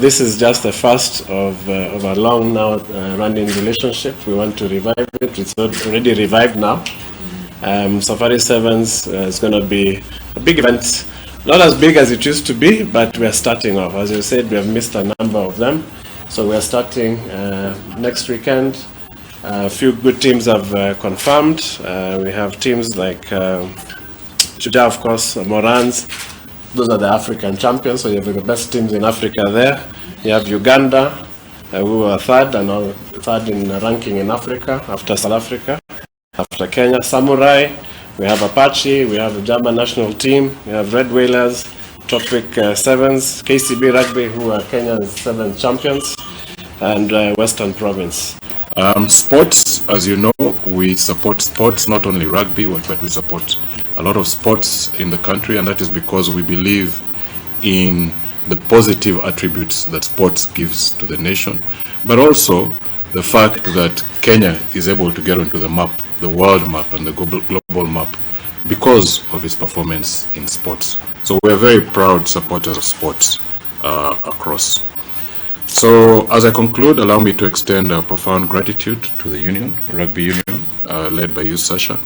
this is just the first of a long now running relationship. We want to revive it. It's already revived now. Safari Sevens is going to be a big event. Not as big as it used to be, but we are starting off. As you said, we have missed a number of them. So we are starting next weekend. A few good teams have confirmed. We have teams like Shujaa, of course, Morans. Those are the African champions, so you have the best teams in Africa there. You have Uganda, who are third in ranking in Africa, after South Africa, after Kenya. Samurai, we have Apache, we have the German national team, we have Red Whalers, Tropic Sevens, KCB Rugby, who are Kenya's 7th champions, and Western Province. Sports, as you know, we support sports, not only rugby, but we support a lot of sports in the country, and that is because we believe in the positive attributes that sports gives to the nation, but also the fact that Kenya is able to get onto the map, the world map and the global map, because of its performance in sports. So we're very proud supporters of sports across. So as I conclude, allow me to extend a profound gratitude to the union, Rugby Union, led by you, Sasha,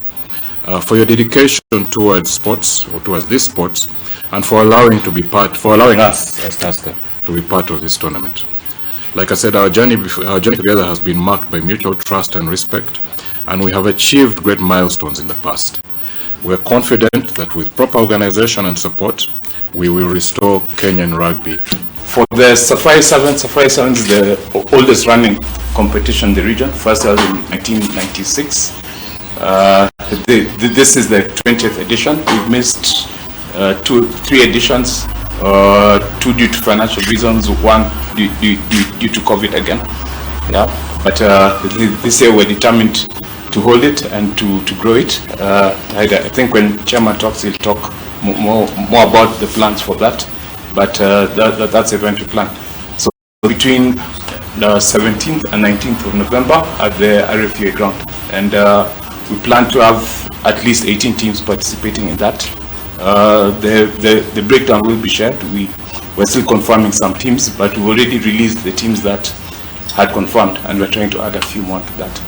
for your dedication towards sports, or towards this sports, and for allowing us as Tusker to be part of this tournament. Like I said, our journey together has been marked by mutual trust and respect, and we have achieved great milestones in the past. We are confident that with proper organization and support, we will restore Kenyan rugby. For the Safari Sevens is the oldest running competition in the region, first held in 1996. This is the 20th edition. We've missed 3 editions, 2 due to financial reasons, 1 due to COVID again. Yeah, but this year we're determined to hold it and to grow it. I think when Chairman talks, he'll talk more about the plans for that. But that's a eventual plan. So between the 17th and 19th of November at the rfuea ground, and we plan to have at least 18 teams participating in that. The breakdown will be shared. We're still confirming some teams, but we've already released the teams that had confirmed, and we're trying to add a few more to that.